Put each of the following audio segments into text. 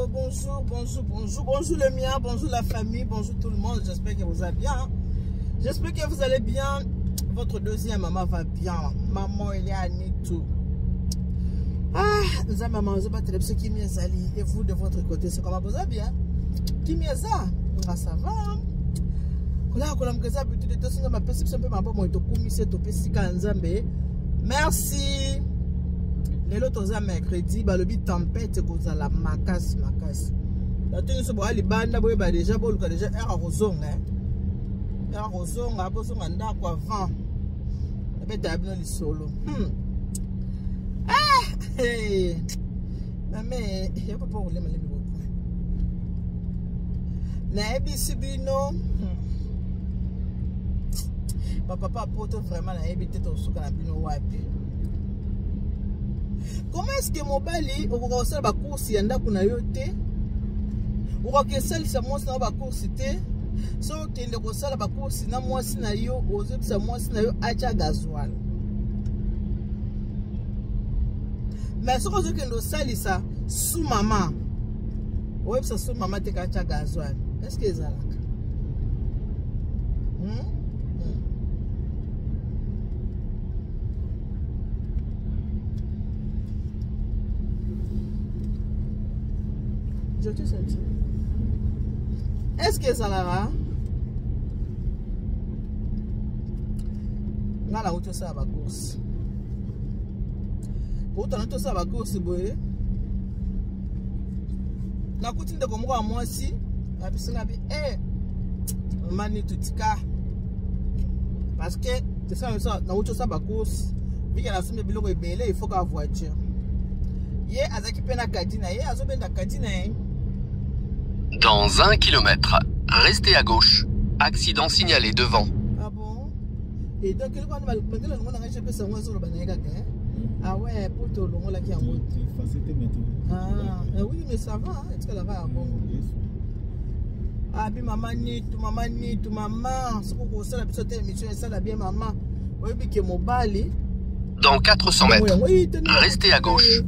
bonjour le mien, bonjour la famille, bonjour tout le monde. J'espère que vous allez bien. J'espère que vous allez bien. Votre deuxième maman va bien. Maman, elle est à Nitou. Ah, nous avons maman, nous pas téléphone qui m'y est allé. Et vous de votre côté, c'est comment vous allez bien? Qui m'y est ça? Ça va. Merci. Les autres mercredi, balobi tempête cause la macasse. La tenue se boit les bandes déjà era rosonga. Era rosonga bozo nganda kwa vent. Ebe dabino li solo. Ah, hey. Mais il y a pas pour les malades. Na ebisi bino. Papa poto vraiment na ebité to suka na bino wapi. Comment est-ce que mobali okosala ba course ya ndako na yo te? Okokesalisa mwasi na ba course te? So kende kosala ba course na mwasi na yo, ozebisa mwasi na yo acha gasoil. Mais so kozo kende osalisa sous maman. Oyebisa sous maman te ka acha gasoil. Est-ce que ezalaka? Est-ce que ça l'a? Là, la route, ça va course. Pourtant, tout ça va course, boy. La coutine de comme moi aussi, la personne a dit, mani tout cas. Parce que, c'est ça, la route, ça va course. Vu qu'il y a la somme de bilo et belé, il faut qu'à voiture. Yé, azaki pena kadina, yé, azobenda kadina, hein. Dans 1 kilomètre, restez à gauche. Accident signalé devant. Ah bon? Et donc, le ah ouais, pour tout le monde là qui en route. Ah, oui, mais ça va, est-ce que là va bon? Ah, puis maman, maman, ce qu'on ça la petite émission, ça la bien maman. Oui, puis que mon bali. Dans 400 mètres, restez à gauche.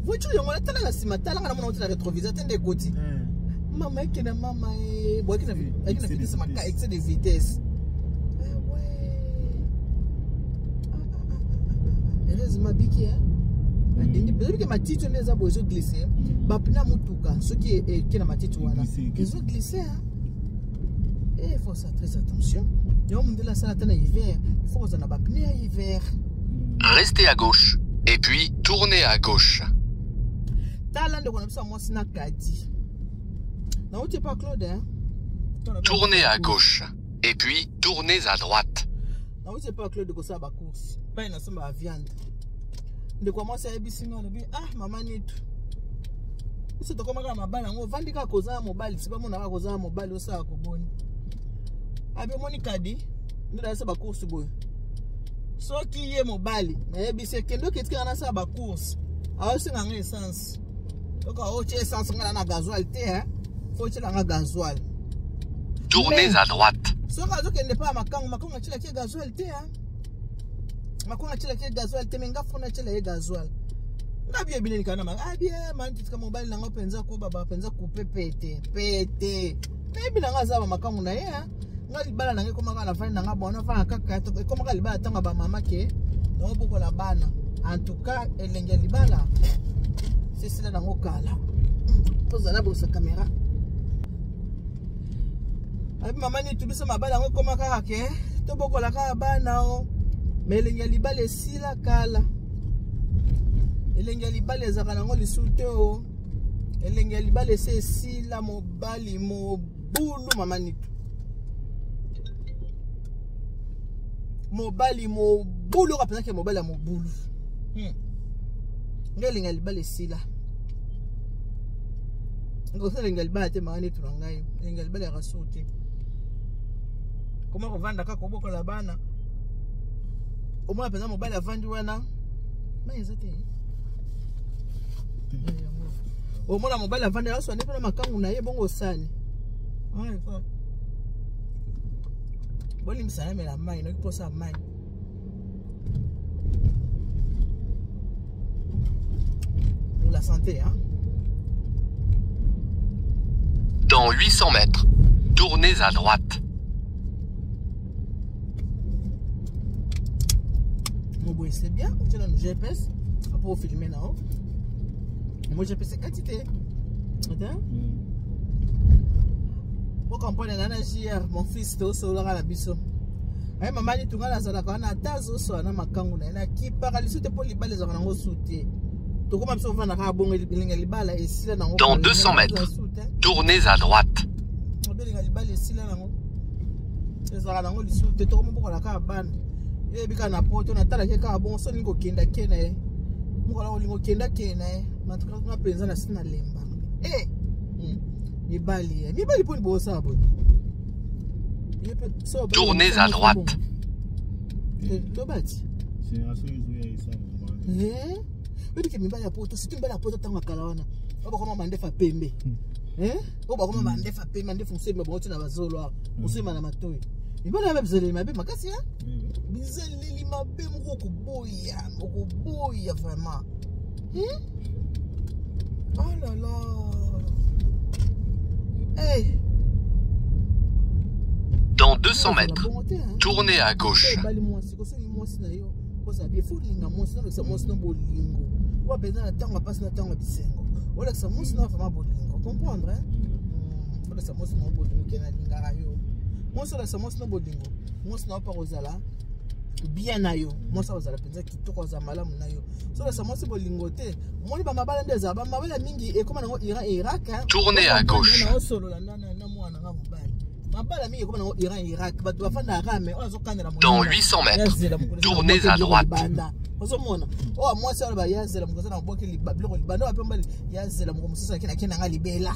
Voiture yango la tala la sima tala na mona la rétroviseur tende côté maman qui na maman boy qui na vitesse ma ka excès de vitesse ouais heureusement biki hein ndenge peut-être que ma tite ne za bozo glisser ba pina mutuka ce qui est na matite wana ils ont glissé hein et il faut faire très attention yo monde la sala tana hiver il faut qu'on a ba pneu hiver. Restez à gauche et puis tournez à gauche. Tournez à gauche et puis tournez à droite. So qui est mobile, mais c'est que nous qui est en sa course. Alors c'est en essence. Donc au essence on a gasoil hein. Faut que la gasoil. Tournez à droite. So ka zo kende pa makangu chila ki gasoil hein. Makangu chila ki gasoil menga fona chila ye gasoil. Ngabie bile nikana ah bien man tika mobile na ngopenza ko baba penza couper pété. Mais bile ngazaba makangu na ye hein. Libala nange koma kana fani nanga bona fa kaka to koma ka libala tanga ba mama ke no boko la bana en tout cas elenge libala c'est cela nango kala poza na bosa caméra abi mama ni tubisa mabala ngo koma ka ke to boko la ka bana o melenge libala sila kala elenge libala ezaka nango lisute o elenge libala se sila mobali mo bulu mama ni mobali mo bulu ka penza ke mobali mo bulu ngelinga libale sila ngosela linga libale te maani turangai linga libale ya kasuti koma ko vanda ka ko boko la bana o mwa penza mobali avandi wana mais ezate o mwana mobali avandi aso ne pona makangu na ye bongo sani ouais quoi. Bon, il me semble que la main, il faut ça main. Pour la santé, hein. Dans 800 mètres, tournez à droite. Bon, c'est bien. Tu as le GPS pour filmer là. Moi, GPS c'est quantité. Attends. Vous comprenez, mon fils est au sol à la biso. Ay maman ni tunga la zala kana tazo so na makangu na ki paralysé te pour libala za kana ngosuté. To koma biso vana ka bonga linga libala esila na ngo. Dans 200 mètres, tournez à droite. Linga libala esila na ngo. Ezala na ngo lisuté to koma bokola ka bana. Ye bika na poto na tala ke ka bongo so lingo kenda kena e. Mukola lingo kenda kena e. Matuka na penza na sina lemba. Mibali pour une bosse à bon. Tournez à droite. Oh là là. Hey. Dans 200 mètres, tournez à gauche. Bien na yo moi ça bazala penza kitoko za malamu na yo so la samo se bolingo te moni ba mabala ndeza ba mabala mingi e koma nango Irak tournez à gauche na solo la ndana na mwana nga mobali mabala mingi koma nango Irak ba to bafanda rame on zo kanela mo dans 800 mètres tournez à droite ozo mona oh moi ça ba yazela mo kozana boki libablo libando apemba yazela mo musisa kina nga libela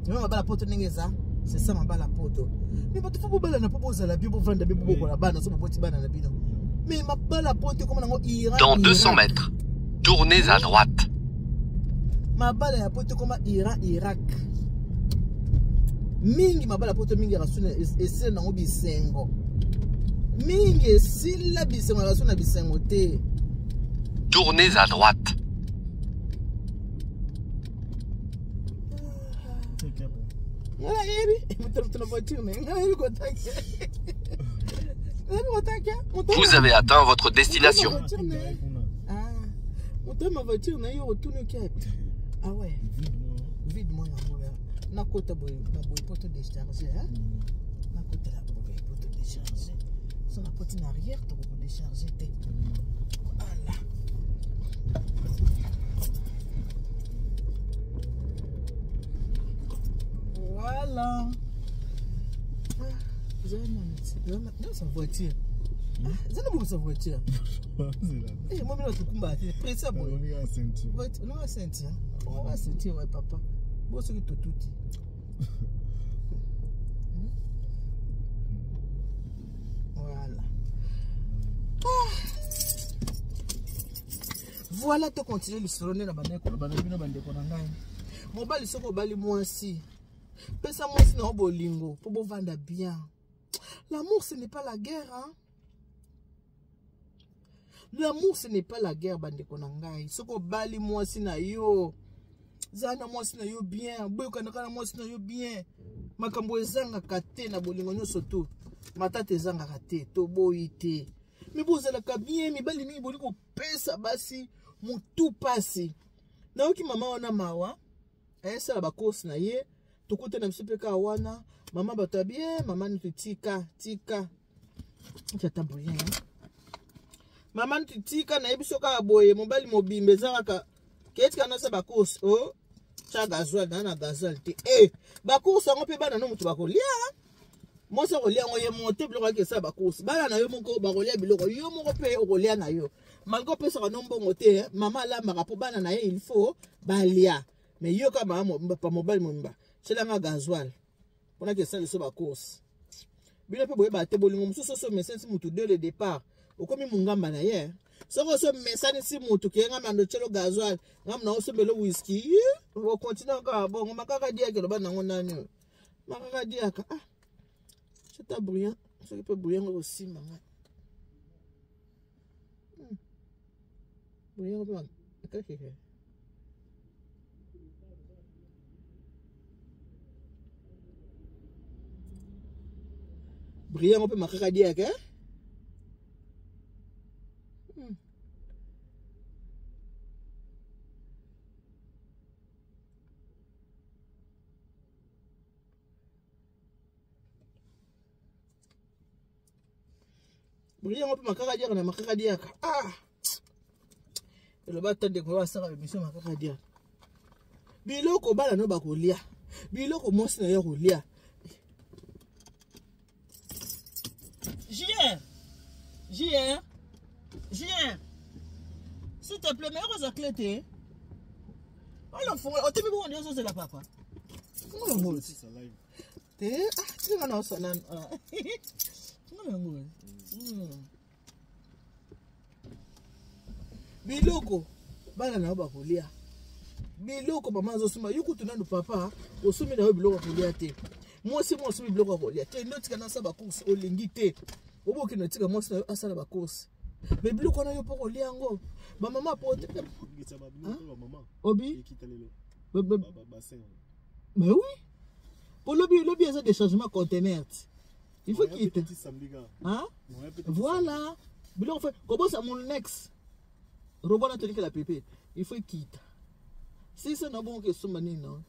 même mabala poto nengeza c'est ça mabala poto mais ba to fo bobala na popo za la bibo vanda bibo boko la bana so boboti bana na bino. Mais ma balle à pote comme Iran. Dans 200 mètres, tournez à droite. Ma balle à pote comme Irak. Mingi ma balle à pote mingi rasuna et c'est dans bisengo. Mingi si la bisengo rasuna bisengo te. Tournez à droite. Voilà, Ebi. Tu voiture, mais vous avez atteint votre destination. Ah, ma voiture, ah ouais. Vide-moi, na kota boy, na boy poto décharger, hein? Na kota la boy poto décharger. Son la porte en arrière, tu peux décharger. Voilà. Voilà. Dans sa voiture. C'est pas sa voiture. Eh, moi, je suis combattu. Pressé, boy. On va sentir. On va sentir, ouais, papa. Bon, c'est tout. Voilà. Voilà, tu continues le solonner la bande. Mon bal, c'est qu'on bali moi aussi. Pesa moi si non bolingo pour vendre bien. L'amour ce n'est pas la guerre, hein. L'amour ce n'est pas la guerre bande konangai. Soko bali moi si na yo. Zana moi si na yo bien, boyo kanaka moi si na yo bien. Makambo ezanga kate na bolingo nyoso to. Matata ezanga kate to boyite. Mi bozala ka bien, mi bali mi boliko pesa basi mutu pasi. Na oki mama wana mawa. Esa la bakos na ye. Tukuta na msipeka wana mama batabie mama nitu tika chatambo yen mama nitu tika na ebisoka boye mobali mobimbe zaka ketika na sa bakos o cha gazwal na gazwal te bakos ngo pe bana no mutu bakolia mo sa kolia ngo ye monte biloko ke sa bakos bana na yo moko bakolia biloko yo moko pe okolia na yo malgo pe sa no mbongo te mama la marapo bana na ye il faut balia mais yo ka mama pa mobali momba c'est la gasoil. On a que ça, le course. Bien peu boyeba te bolingo mususu so message mutu dès le départ. Okomi mungamba na ye. Soko so message si mutu ke ngamba ndo chelo gasoil. Ngamba na osembelo whisky. O continue ka bon makaka dia ke lo bana ngonani. Makaka dia ka c'est ta brillant. Ce qui peut brillant aussi manga. Brillant bon. Brillant, on peut marquer cardiaque, hein? Brillant, on peut marquer cardiaque, on a marqué cardiaque. Ah! Le bâton de quoi ça va mission marquer cardiaque. Biloko bala no bakolia. Biloko mosi na yo kolia. JR. S'il te plaît, mais on a clété. Alors, on te met bon, on dit c'est la papa. Comment on dit ça live? Tu vas dans ça nan. Comment on dit? Biloko bala na bakolia. Biloko maman zosuma yuku tunando papa osumi na biloko kolia te. Moi aussi moi osumi biloko kolia te. Ndoti kana sa ba course olingi te. Oboki na tika moi na asala ba course. Mais biloko na yo poko lia ngo. Ba maman pote. Obi. Mais oui. Pour lobby ça des changements conteneurs. Il faut qu'il hein? Voilà. Biloko fait comment ça mon next. Robot na tolika la pépé. Il faut qu'il quitte. Si c'est bon que ce matin, non?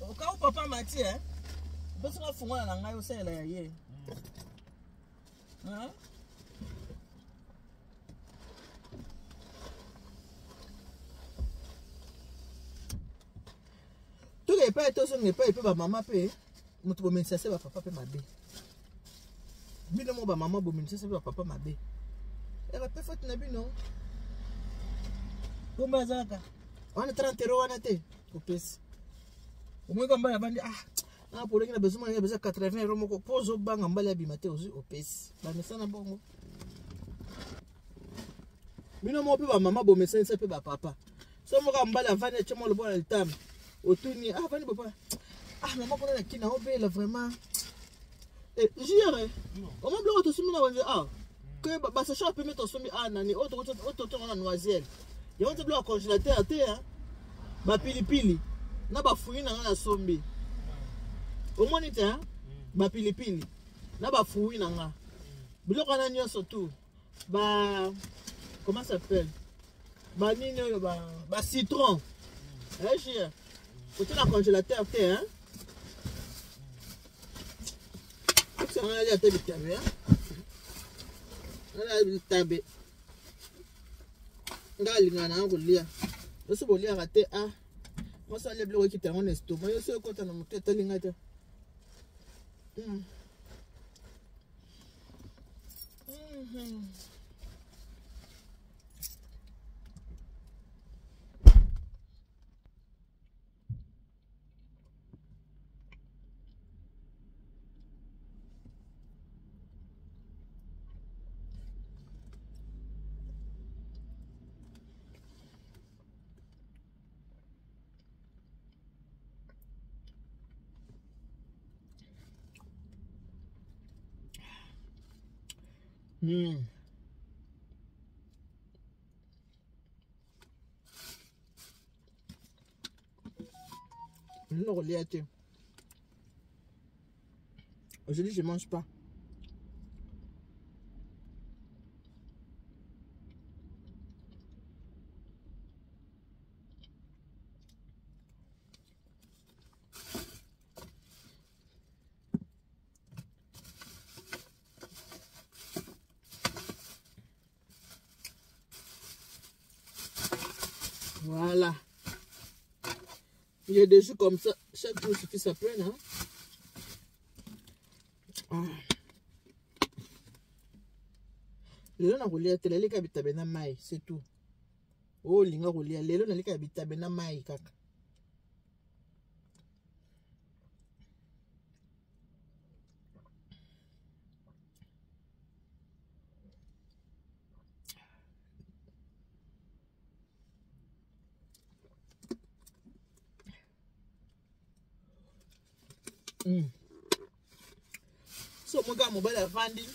Au cas où papa m'a dit, hein? Parce que faut moi la ngayo c'est là hier. Hein? Tout les pères, tout ce n'est pas et puis ma maman paye. Mon tout bon ça c'est papa paye ma bé. Bino mo ba maman bon ça c'est papa ma bé. Elle va pas faire de non. Comment ça va? On est 30 euros à té. Au pèse. Au moins comme ça ah pour les besoin il y a besoin 80 euros mon pose au banc en bas la bimate au pèse. Ba mais ça na bon. Bino mo pe ba maman bon ça c'est ba papa. So mo ka mbala vane tchemo le bon le tam. Otuni ah vane papa. Ah maman qu'on a qui na obé vraiment. Eh j'irai. Comment bloquer tout sumi na wanze ah. Que bah ça chope mettre sumi ah nani autre na noiselle. Il y a un bloc congélateur hein. Ba pilipili. Na ba fuyi na nga sombi. Au moins nite hein. Ba pilipili. Na ba fuyi na nga. Biloko na nyonso tout. Ba comment ça s'appelle? Ba nini ba citron. Eh chien. Côté na congélateur hein. Ça on a déjà été vitamin hein. Tabe ngali ngana ngolia oso bolia raté ah moi ça les blocs qui t'ont estomac yo so kota na muteta lingata Non, aujourd'hui, je mange pas. Voilà. Il y a des jours comme ça, chaque jour suffit sa peine. Hein? Lelo na kolia tele leka bitabe na mai, c'est tout. Oh linga kolia lelo na leka bitabe na mai kaka. So mon gars mobile vandi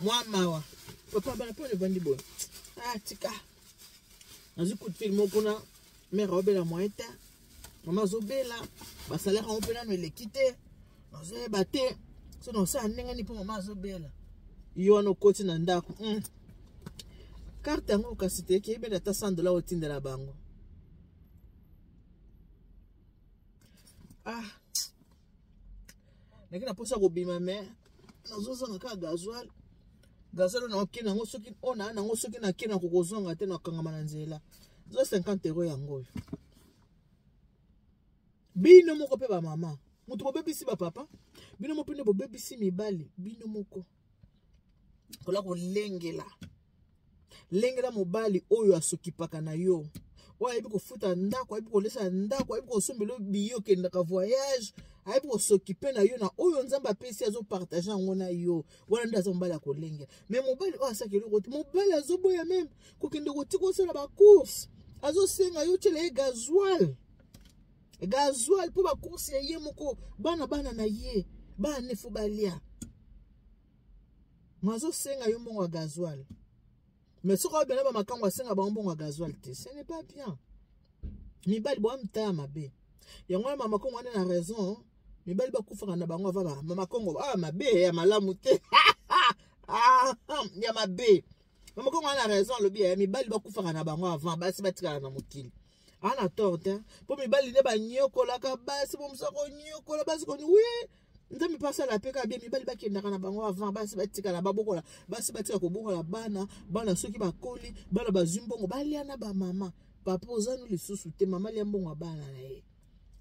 moi mawa papa bana pas le vandi bon ah tika nazi coup de fil mon kuna mais robe la moita Maman zobela, ba salaire on peut na me le quitter. Nazo baté. So non ça ndenge ni pour maman zobela. Yo no koti na ndako. Carte yango kasite ki ebe data $100 otinde na bango. Ah. Nakina posa ko bima me. Nazo zonga ka gasoil. Gasoil na okina ngo soki ona na ngo soki na kina ko kozonga te na kangama na nzela. Zo 50 € yango. Bino moko pe ba mama. Mutu bo bebisi ba papa. Bino moko pe bo bebisi mibali. Bino moko. Kola ko lengela. Lengela mobali oyo asokipaka na yo. Oyo ayebi kofuta ndako, ayebi kolesa ndako, ayebi kosombela biyo kendaka voyage, ayebi kosokipe na yo na oyo nzambe apesi azo partager yango na yo. Wana nde aza mobali akolengela. Mais mobali oyo asakeli kote, mobali azoboya même kokende kotika osala ba course. Azosenga yo tshela ye gasoil. Gasoil po ba course ya ye moko bana na ye. Bana nefu balia. Mazo senga yo mbongo gasoil. Mais ce qu'on a bien là, quand on a un bon gasoil, ce n'est pas bien. Mibali bo amta mabe. Yango mama kongo ana na raison. Mibali ba kufa na bango va mama kongo mabe ya malamu te. Ya mabe. Mama kongo ana raison le bien mibali ba kufa na bango avant basi batika na mokili. Ana torte. Po mibali ne ba nyokola ka basi bo msako nyokola basi ko ni oui. Nzambe pasa la peka bien mibali bakendaka na bango avant basi batika na babokola basi batika ko bokola bana soki bakoli bana bazimbongo balia na ba mama papa ozanu lisusu te mama lia mbongo bana na ye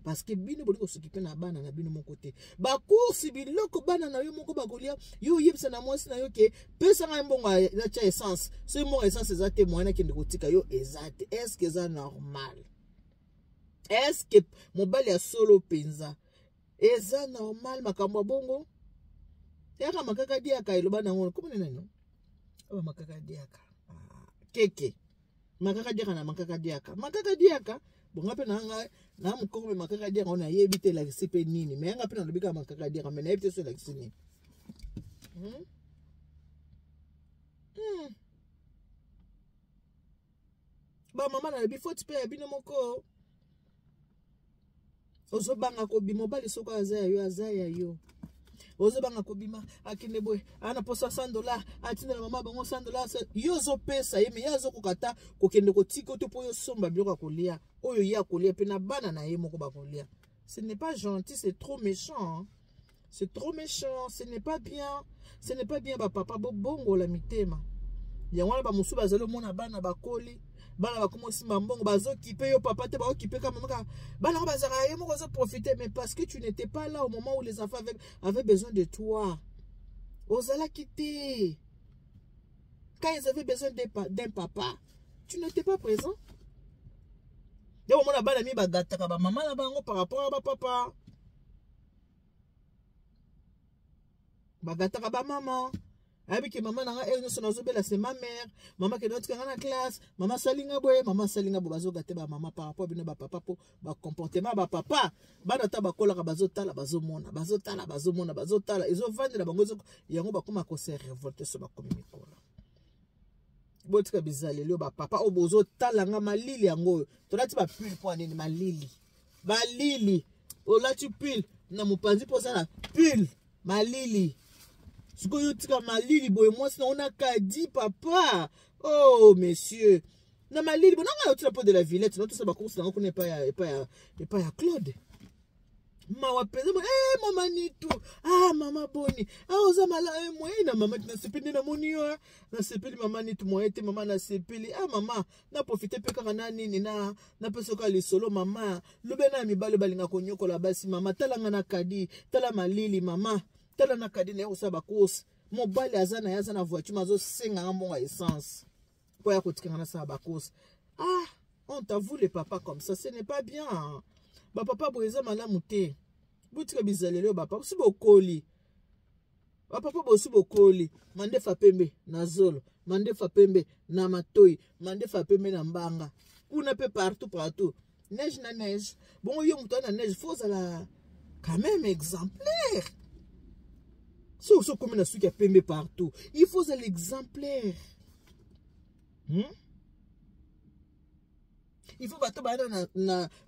parce que bino boliko sokipe na bana na bino moko te ba course biloko bana na yo moko bakolia yo yebisa na mwasi na yo ke pesa nga mbongo na cha essence so mo essence ezate mwana kende kotika yo ezate est-ce que ça normal est-ce que mobali ya solo penza eza normal makambo bongo yaka makaka diaka iloba nango komone nano aba makaka diaka keke makaka diaka bonga pe nanga na mukoko makaka diaka ona yebite la sipe nini mais nga pe na lobika makaka diaka mais na yebite so la kisini ba mama na bifo tipe ya bino moko ozo banga ko bima mobali soko azaya yo ozo banga ko bima akine boy ana posa $100 atinda mama bango $100 yo zo pesa yeme yazo kokata kokende kotiko to po yo somba biloko kolia oyo ya kolia pe na bana na ye moko bakolia. Ce n'est pas gentil, c'est trop méchant hein? C'est trop méchant, ce n'est pas bien ba papa bongo la mitema ya wana ba musu bazalo mona bana bakoli bana bakomo simba mbongo bazo kipe yo papa te ba kipe kama maka bana bazara ye moko zo profiter mais parce que tu n'étais pas là au moment où les enfants avaient besoin de toi. Ozala quitté quand ils avaient besoin d'un papa tu n'étais pas présent. De mona bana mi bagata ka ba maman na bango par rapport à ba papa bagata ka ba maman. Avec maman nanga elle nous nozobela c'est ma mère maman ke notre kana classe maman salinga boye bazo gâté ba maman par rapport bino ba papa po ba comportement ba papa bana ta bakola ka bazo tala bazo mona izo vendre la bango yango ba koma ko se révolter so ba komi mikola botika bizale leo ba papa o bozo tala nga malili yango to lati ba pile po nini malili o lati pile na mupanzi po sana pile malili. Ce que tu as malili boy moi sinon on a kadi papa. Oh monsieur. Na malili bon on a tu la peau de la Villette non tout ça ba course on connaît pas ya Claude. Ma wa pesa mama nitu. Mama boni. Oza mala moi na mama na sepeli na monio na sepeli mama nitu moi te mama na sepeli mama na profiter pe kaka na nini na peso ka lisolo mama lobena mi balinga konyokola basi mama talanga na kadi tala malili mama tala na kadi na osaba course mobali azana yazana voiture mazo senga mbonga essence po ya kotika na sa ba course. On t'a voulu papa comme ça ce n'est pas bien ba papa boyeza malamu te butika bizalelo ba papa si bokoli ba papa bosi bokoli mande fa pembe na zolo mande fa pembe na matoi mande fa pembe na mbanga kuna pe partout neige na neige bon yo muto na neige faut ça quand même exemplaire. So comme na suki ya pembe partout il faut l'exemplaire il faut bato ba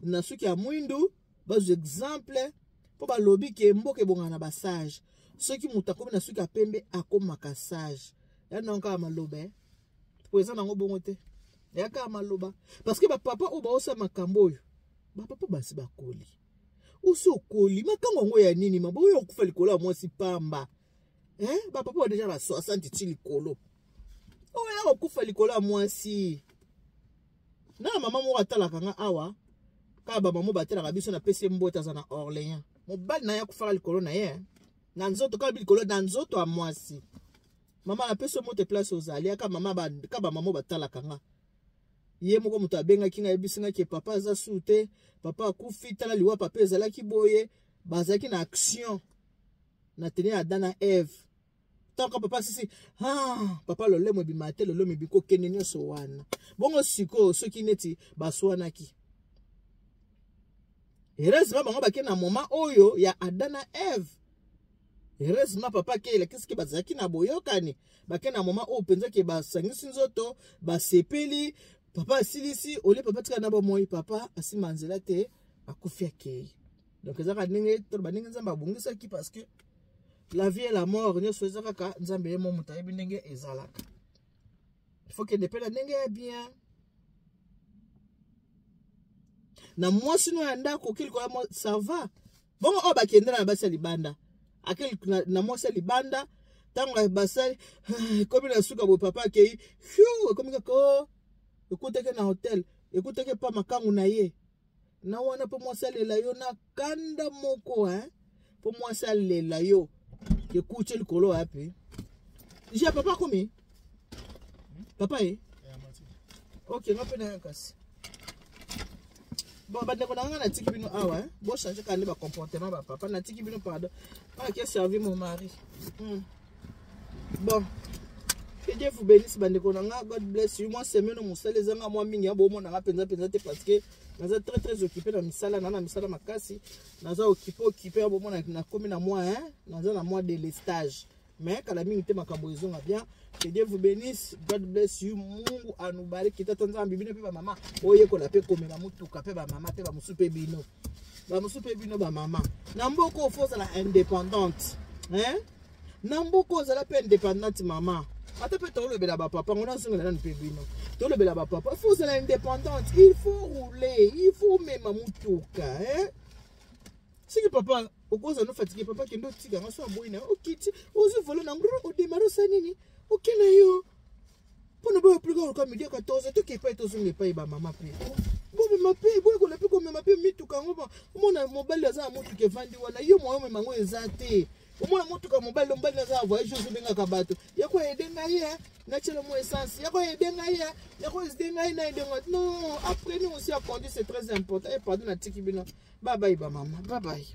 na suki ya mwindu bas exemple po ba lobby ke mboke bonga na basage soki muta komi na suki ya pembe akomaka sage ya nonka maloba po eza nango bongo te ya ka maloba parce que ba papa o ba osa makambo yo ba papa basi bakoli usi okoli makango ngo ya nini mabo yo kufa likolo ya mwasi pamba ba papa déjà ba 60 ti likolo o ya kufa likolo ya mwasi na mama mo atalaka nga awa ka ba mama batelaka biso na pese mbota za na Orléans mobali na ya kufa likolo na ye na nzoto ka likolo na nzoto a mwasi mama na pese mote place ozali ka mama ka mama batalaka nga ye moko mutu abengaki nga yebisinga ke papa aza sute papa akufi tala liwa papa ezalaki boye bazalaki na action na tene Adam na Eve tant que papa sisi papa lolemo bimate lolemo biko kene nyonso wana bongo siko soki neti baswanaki heureusement bango bakena moma oyo ya Adam na Eve heureusement papa ke elekisi ke bazalaki na boyokani bakena moma oyo penza ke basangisi nzoto basepeli papa asilisi ole papa tika na bomoi papa asima nzela te akufi akei donc ezaka ndenge to baninga nzamba bungisa ki parce que la vie et la mort nyonso ezaka ka nzambe ye mo mutayebi ndenge ezalaka il faut que depela ndenge ya bien na mwasi no ya ndako kiliko ya ça va bongo o bakendela na basi ya libanda akeli na mwasi ya libanda tanga basali komi na suka bo papa akei komi kako ekuteke na hotel ekuteke pa makangu na ye na wana po mwasi alela yo na kanda moko po mwasi alela yo ekuche likolo api ja papa komi papa ok ngape na kasi bon bandeko na nga na tiki bino awa bo changer kande ba comportement ba papa na tiki bino pardon qui a servi mon mari bon que Dieu vous bénisse bandeko na nga, God bless you. Moi semaine musala ezanga moi mingi abo mo na penza te parce que naza très occupé na misala na misala makasi naza occupé abo mo na komi na moi naza na moi de l'estage mais kala mingi te makambo ezonga bien. Que Dieu vous bénisse, God bless you. Mungu anubariki tata nzambi bino pe ba mama oye ko la pe komela mutuka pe ba mama pe ba musupe bino ba mama na mboko ofoza la indépendante na mboko ozala pe indépendante mama ata pe tolobela ba papa ngona singela na pe bino tolobela ba papa il faut ozala indépendante, il faut rouler, il faut mema mutuka si que papa okoza no fatigué papa kendo tika ngaso aboina okiti ozo volo na ngro o démarrer ça nini ok na yo pona ba plus grand comme midi 14 to ke pa to zonge pa ba mama pe bo mama pe bo ko na pe ko mama pe mituka ngoba mona mobile za mutu ke vandi wana yo moyo mema ngo ezate omona mutuka mobile mbali za voyage zo benga kabato yako edenga ye na chelo mo essence yako edenga ye yako edenga na edenga non apprenez aussi à conduire, c'est très important et pardon na tiki bino bye bye ba mama bye bye.